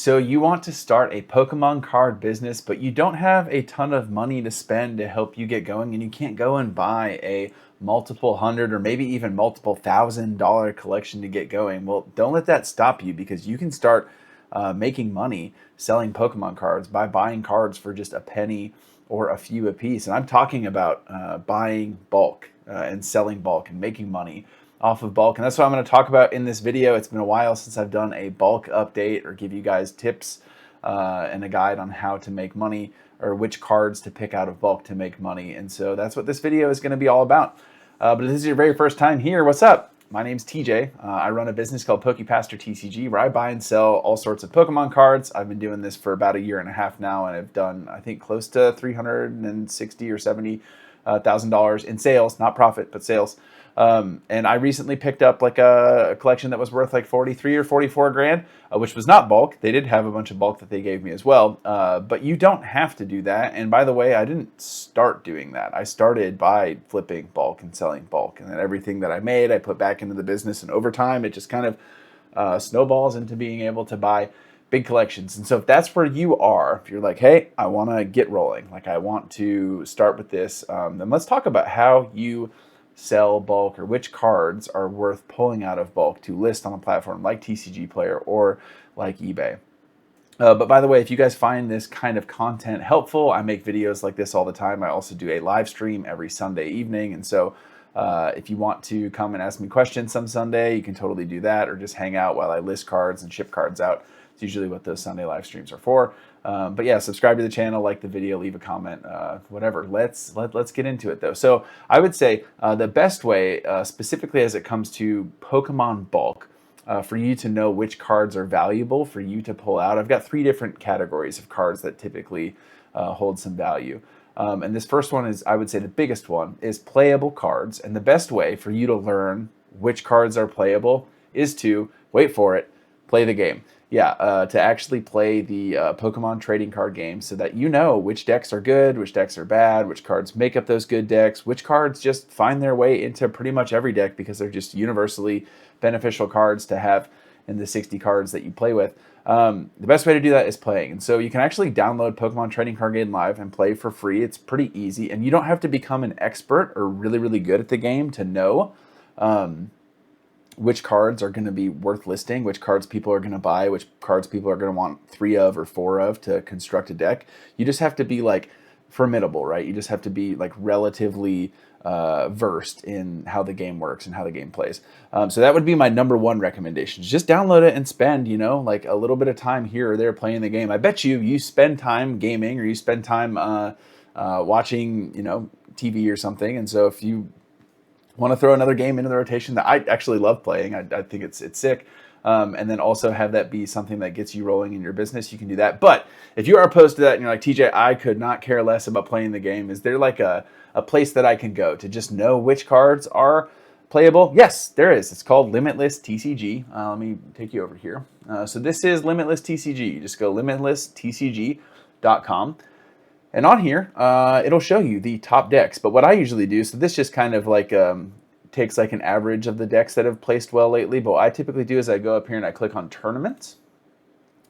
So you want to start a Pokemon card business, but you don't have a ton of money to spend to help you get going, and you can't go and buy a multiple hundred or maybe even multiple $1,000 collection to get going. Well, don't let that stop you because you can start making money selling Pokemon cards by buying cards for just a penny or a few a piece. And I'm talking about buying bulk and selling bulk and making money off of bulk. And that's what I'm going to talk about in this video. It's been a while since I've done a bulk update or give you guys tips and a guide on how to make money or which cards to pick out of bulk to make money. And so that's what this video is going to be all about. But if this is your very first time here, what's up? My name's TJ. I run a business called Pastor TCG where I buy and sell all sorts of Pokemon cards. I've been doing this for about a year and a half now, and I've done, I think, close to $360 or $70,000 in sales, not profit, but sales. And I recently picked up like a collection that was worth like 43 or 44 grand, which was not bulk. They did have a bunch of bulk that they gave me as well. But you don't have to do that. And by the way, I didn't start doing that. I started by flipping bulk and selling bulk. And then everything that I made, I put back into the business. And over time, it just kind of snowballs into being able to buy big collections. And so if that's where you are, if you're like, hey, I want to get rolling, like I want to start with this, then let's talk about how you sell bulk or which cards are worth pulling out of bulk to list on a platform like TCGplayer or like eBay. But by the way, if you guys find this kind of content helpful, I make videos like this all the time. I also do a live stream every Sunday evening. And so if you want to come and ask me questions some Sunday, you can totally do that, or just hang out while I list cards and ship cards out. It's usually what those Sunday live streams are for. But yeah, subscribe to the channel, like the video, leave a comment, whatever. Let's get into it though. So I would say the best way, specifically as it comes to Pokemon bulk, for you to know which cards are valuable for you to pull out. I've got 3 different categories of cards that typically hold some value. And this first one is, I would say the biggest one, is playable cards. And the best way for you to learn which cards are playable is to, wait for it, play the game. Yeah, to actually play the Pokemon trading card game so that you know which decks are good, which decks are bad, which cards make up those good decks, which cards just find their way into pretty much every deck because they're just universally beneficial cards to have in the 60 cards that you play with. The best way to do that is playing. And so you can actually download Pokemon Trading Card Game Live and play for free. It's pretty easy, and you don't have to become an expert or really, really good at the game to know which cards are going to be worth listing, which cards people are going to buy, which cards people are going to want 3 of or 4 of to construct a deck. You just have to be like formidable, right? You just have to be like relatively versed in how the game works and how the game plays. So that would be my number 1 recommendation. Just download it and spend, like a little bit of time here or there playing the game. I bet you spend time gaming or you spend time watching, TV or something. And so if you want to throw another game into the rotation that I actually love playing, I think it's sick, and then also have that be something that gets you rolling in your business, you can do that. But if you are opposed to that and you're like, TJ, I could not care less about playing the game, is there like a place that I can go to just know which cards are playable? Yes, there is. It's called Limitless TCG. Let me take you over here. So this is Limitless TCG. You just go limitlesstcg.com. And on here, it'll show you the top decks. But what I usually do, so this just kind of like takes like an average of the decks that have placed well lately. But what I typically do is I go up here and I click on tournaments.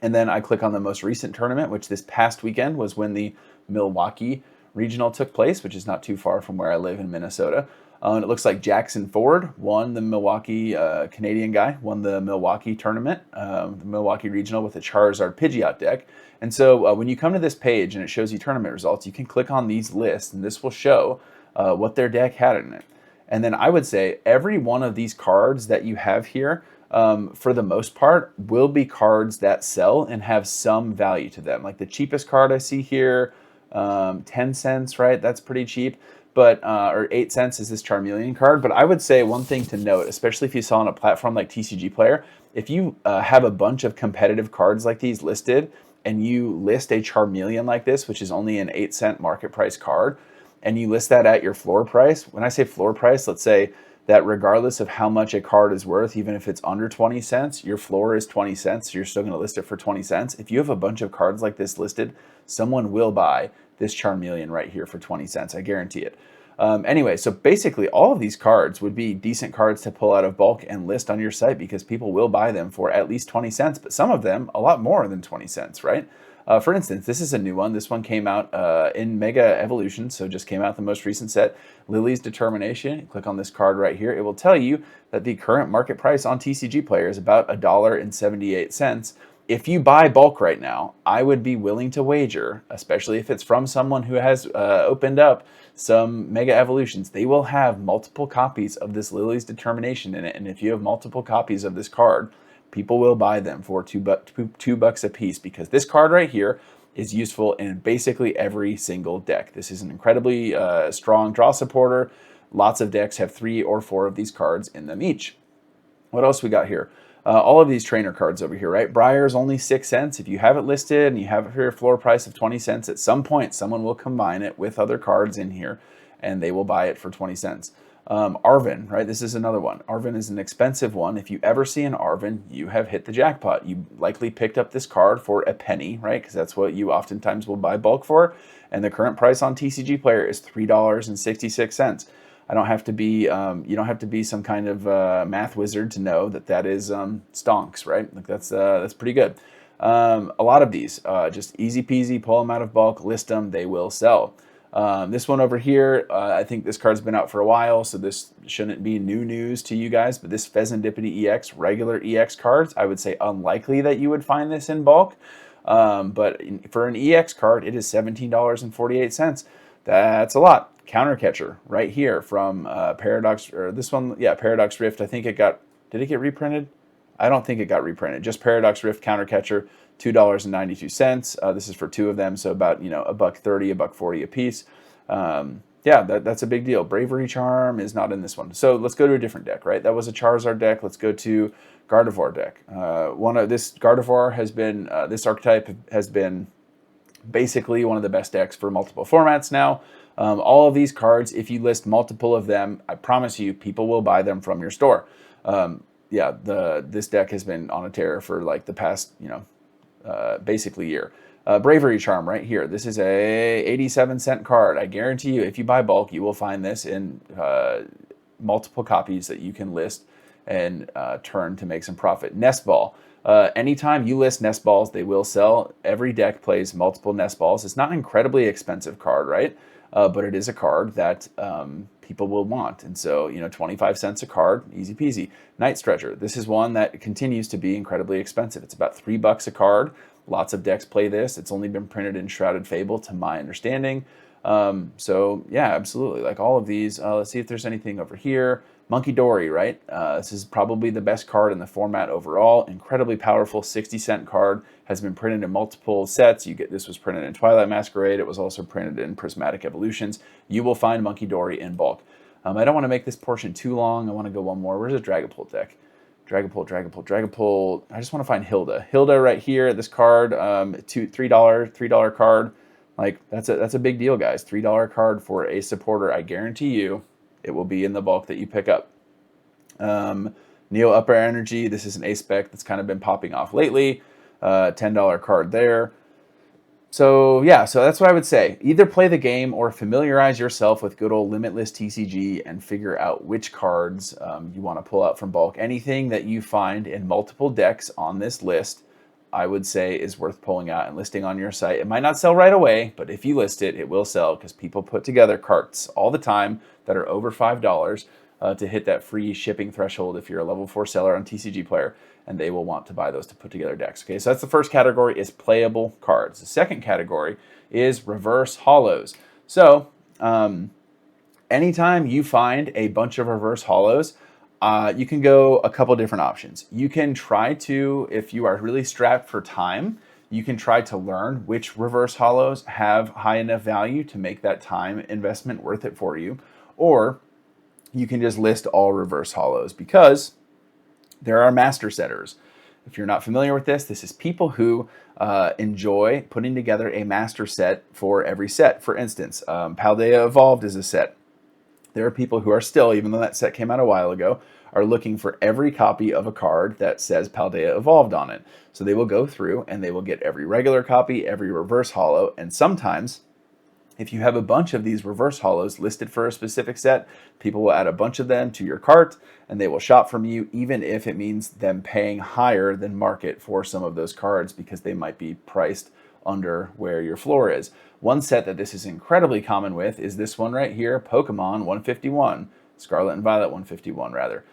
And then I click on the most recent tournament, which this past weekend was when the Milwaukee Regional took place, which is not too far from where I live in Minnesota. And it looks like Jackson Ford won the Milwaukee, Canadian guy, won the Milwaukee tournament, the Milwaukee Regional with a Charizard Pidgeot deck. And so when you come to this page and it shows you tournament results, you can click on these lists and this will show what their deck had in it. And then I would say every one of these cards that you have here, for the most part, will be cards that sell and have some value to them. Like the cheapest card I see here, 10 cents, right? That's pretty cheap. But or 8 cents is this Charmeleon card. But I would say one thing to note, especially if you saw on a platform like TCGplayer, if you have a bunch of competitive cards like these listed, and you list a Charmeleon like this, which is only an 8-cent market price card, and you list that at your floor price. When I say floor price, let's say that regardless of how much a card is worth, even if it's under 20 cents, your floor is 20 cents, so you're still gonna list it for 20 cents. If you have a bunch of cards like this listed, someone will buy this Charmeleon right here for 20 cents, I guarantee it. Anyway, so basically all of these cards would be decent cards to pull out of bulk and list on your site because people will buy them for at least 20 cents, but some of them a lot more than 20 cents, right? For instance, this is a new one. This one came out in Mega Evolution, so just came out the most recent set, Lily's Determination. Click on this card right here. It will tell you that the current market price on TCGplayer is about $1.78. If you buy bulk right now, I would be willing to wager, especially if it's from someone who has opened up some Mega Evolutions, they will have multiple copies of this Lily's Determination in it. And if you have multiple copies of this card, people will buy them for $2 a piece, because this card right here is useful in basically every single deck. This is an incredibly strong draw supporter. Lots of decks have 3 or 4 of these cards in them each. What else we got here? All of these trainer cards over here, right? Briar's only 6 cents. If you have it listed and you have it for your floor price of 20 cents, at some point someone will combine it with other cards in here and they will buy it for 20 cents. Arvin, right? This is another one. Arvin is an expensive one. If you ever see an Arvin, you have hit the jackpot. You likely picked up this card for a penny, right? Because that's what you oftentimes will buy bulk for. And the current price on TCGplayer is $3.66. I don't have to be, you don't have to be some kind of math wizard to know that that is stonks, right? Like that's pretty good. A lot of these, just easy peasy, pull them out of bulk, list them, they will sell. This one over here, I think this card's been out for a while, so this shouldn't be new news to you guys, but this Pheasantipity EX, regular EX cards, I would say unlikely that you would find this in bulk. But for an EX card, it is $17.48. That's a lot. Countercatcher right here from Paradox, or this one, yeah, Paradox Rift. I think it got, did it get reprinted? I don't think it got reprinted. Just Paradox Rift Countercatcher, $2.92. This is for 2 of them, so about, you know, $1.30, $1.40 a piece. Yeah, that's a big deal. Bravery Charm is not in this one. So let's go to a different deck, right? That was a Charizard deck. Let's go to Gardevoir deck. This Gardevoir has been, this archetype has been basically one of the best decks for multiple formats now. All of these cards, if you list multiple of them, I promise you, people will buy them from your store. Yeah, this deck has been on a tear for like the past, you know, basically year. Bravery Charm right here. This is a 87-cent card. I guarantee you, if you buy bulk, you will find this in multiple copies that you can list and turn to make some profit. Nest Ball. Anytime you list Nest Balls, they will sell. Every deck plays multiple Nest Balls. It's not an incredibly expensive card, right? But it is a card that people will want. And so, you know, 25 cents a card, easy peasy. Night Stretcher. This is one that continues to be incredibly expensive. It's about $3 a card. Lots of decks play this. It's only been printed in Shrouded Fable, to my understanding. So, yeah, absolutely. Like all of these. Let's see if there's anything over here. Monkey Dory, right? This is probably the best card in the format overall. Incredibly powerful 60-cent card. Has been printed in multiple sets. This was printed in Twilight Masquerade. It was also printed in Prismatic Evolutions. You will find Monkey Dory in bulk. I don't want to make this portion too long. I want to go one more. Where's the Dragapult deck? Dragapult. I just want to find Hilda. Hilda right here. This card, $3 card. Like that's a big deal, guys. $3 card for a supporter. I guarantee you, it will be in the bulk that you pick up. Neo Upper Energy. This is an ace spec that's kind of been popping off lately. $10 card there. So yeah, so that's what I would say. Either play the game or familiarize yourself with good old Limitless TCG and figure out which cards you want to pull out from bulk. Anything that you find in multiple decks on this list, I would say is worth pulling out and listing on your site. It might not sell right away, but if you list it, it will sell, because people put together carts all the time that are over $5 to hit that free shipping threshold if you're a level 4 seller on TCGplayer, and they will want to buy those to put together decks. Okay, so that's the first category, is playable cards. The second category is reverse holos. So anytime you find a bunch of reverse holos, you can go a couple different options. You can try to, if you are really strapped for time, you can try to learn which reverse holos have high enough value to make that time investment worth it for you. Or you can just list all reverse holos, because there are master setters. If you're not familiar with this, this is people who enjoy putting together a master set for every set. For instance, Paldea Evolved is a set. There are people who are still, even though that set came out a while ago, are looking for every copy of a card that says Paldea Evolved on it. So they will go through and they will get every regular copy, every reverse holo, and sometimes If you have a bunch of these reverse holos listed for a specific set, people will add a bunch of them to your cart and they will shop from you, even if it means them paying higher than market for some of those cards because they might be priced under where your floor is. One set that this is incredibly common with is this one right here, Pokemon 151, Scarlet and Violet 151 rather.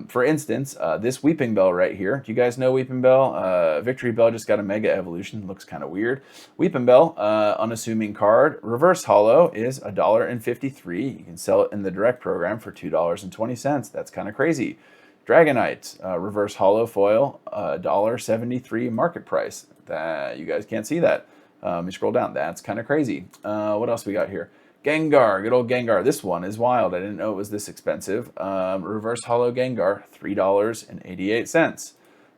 For instance, this Weeping Bell right here. Do you guys know Weeping Bell? Victory Bell just got a Mega Evolution. Looks kind of weird. Weeping Bell, unassuming card. Reverse Holo is $1.53. You can sell it in the direct program for $2.20. That's kind of crazy. Dragonite, Reverse Holo Foil, $1.73 market price. You guys can't see that. You scroll down. That's kind of crazy. What else we got here? Gengar, good old Gengar. This one is wild. I didn't know it was this expensive. Reverse Holo Gengar, $3.88.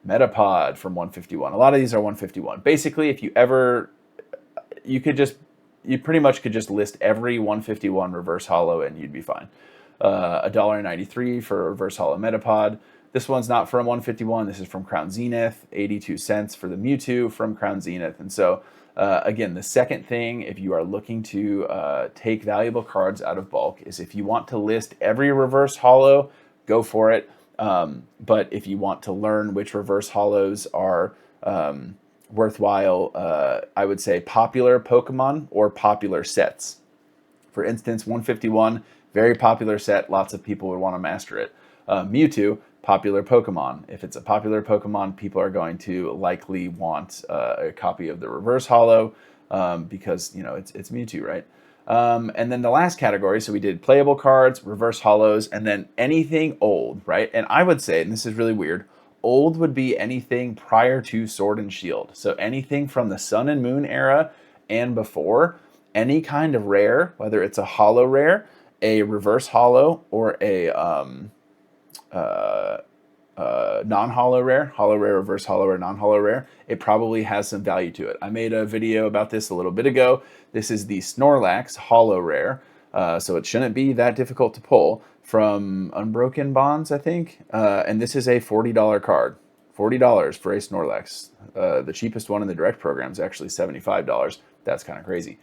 Metapod from 151. A lot of these are 151. Basically, if you ever, you pretty much could just list every 151 Reverse Holo and you'd be fine. $1.93 for Reverse Holo Metapod. This one's not from 151. This is from Crown Zenith. 82 cents for the Mewtwo from Crown Zenith. And so, again, the second thing, if you are looking to take valuable cards out of bulk, is if you want to list every reverse holo, go for it. But if you want to learn which reverse holos are worthwhile, I would say popular Pokemon or popular sets. For instance, 151, very popular set. Lots of people would want to master it. Mewtwo, popular Pokemon. If it's a popular Pokemon, people are going to likely want a copy of the reverse holo because, you know, it's Mewtwo, right? And then the last category, so we did playable cards, reverse holos, and then anything old, right? And I would say, and this is really weird, old would be anything prior to Sword and Shield. So anything from the Sun and Moon era and before, any kind of rare, whether it's a holo rare, a reverse holo, or a non-holo rare, reverse holo, or non-holo rare, it probably has some value to it. I made a video about this a little bit ago. This is the Snorlax holo rare, so it shouldn't be that difficult to pull, from Unbroken Bonds, I think. And this is a $40 card. $40 for a Snorlax. The cheapest one in the direct program is actually $75. That's kind of crazy.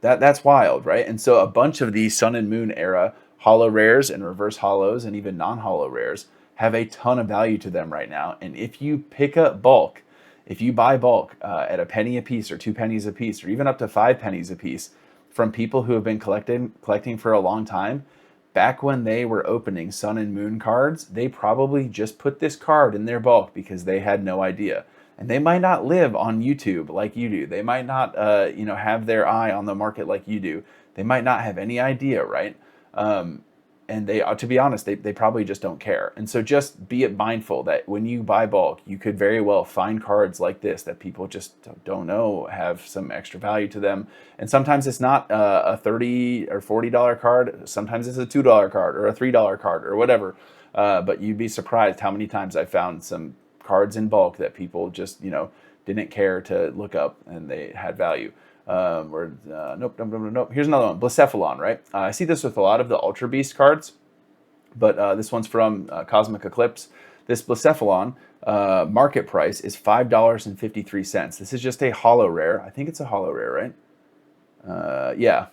That's wild, right? And so a bunch of these Sun and Moon era holo rares and reverse holos and even non-holo rares have a ton of value to them right now. And if you pick up bulk, if you buy bulk at a penny a piece or 2 pennies a piece or even up to 5 pennies a piece from people who have been collecting for a long time, back when they were opening Sun and Moon cards, they probably just put this card in their bulk because they had no idea. And they might not live on YouTube like you do. They might not have their eye on the market like you do. They might not have any idea, right? And they, to be honest, they probably just don't care. And so just be mindful that when you buy bulk, you could very well find cards like this that people just don't know have some extra value to them. And sometimes it's not a $30 or $40 card. Sometimes it's a $2 card or a $3 card or whatever. But you'd be surprised how many times I found some cards in bulk that people just, didn't care to look up and they had value. Nope. Here's another one, Blacephalon, right? I see this with a lot of the Ultra Beast cards, but this one's from Cosmic Eclipse. This Blacephalon market price is $5.53. This is just a holo rare. I think it's a holo rare, right? Yeah,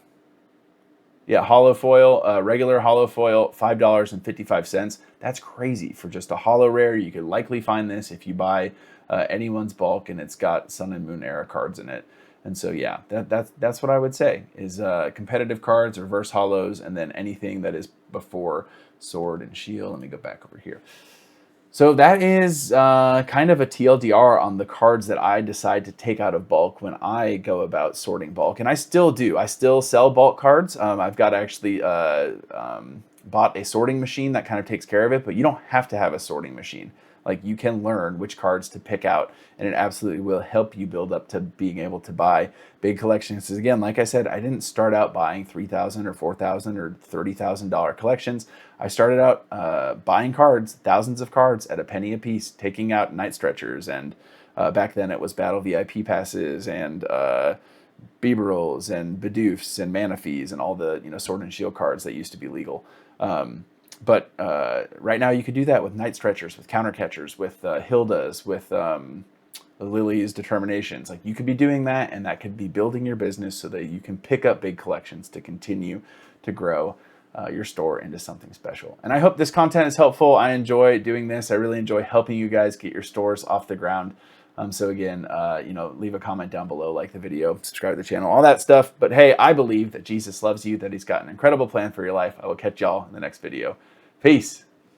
holo foil, regular holo foil, $5.55. That's crazy for just a holo rare. You could likely find this if you buy anyone's bulk and it's got Sun and Moon era cards in it. And so, yeah, that's what I would say is competitive cards, reverse holos, and then anything that is before Sword and Shield. Let me go back over here. So that is kind of a TLDR on the cards that I decide to take out of bulk when I go about sorting bulk. And I still do. I still sell bulk cards. I've got actually bought a sorting machine that kind of takes care of it, but you don't have to have a sorting machine. Like, you can learn which cards to pick out, and it absolutely will help you build up to being able to buy big collections. Because again, like I said, I didn't start out buying $3,000 or $4,000 or $30,000 collections. I started out buying cards, thousands of cards at a penny a piece, taking out night stretchers, and back then it was Battle VIP passes and Bibarels and Bidoofs and Manaphies and all the Sword and Shield cards that used to be legal. But right now you could do that with night stretchers, with counter catchers, with Hildas, with Lily's determinations. Like, you could be doing that, and that could be building your business so that you can pick up big collections to continue to grow your store into something special. And I hope this content is helpful. I enjoy doing this. I really enjoy helping you guys get your stores off the ground. So again, leave a comment down below, like the video, subscribe to the channel, all that stuff. But hey, I believe that Jesus loves you, that he's got an incredible plan for your life. I will catch y'all in the next video. Peace.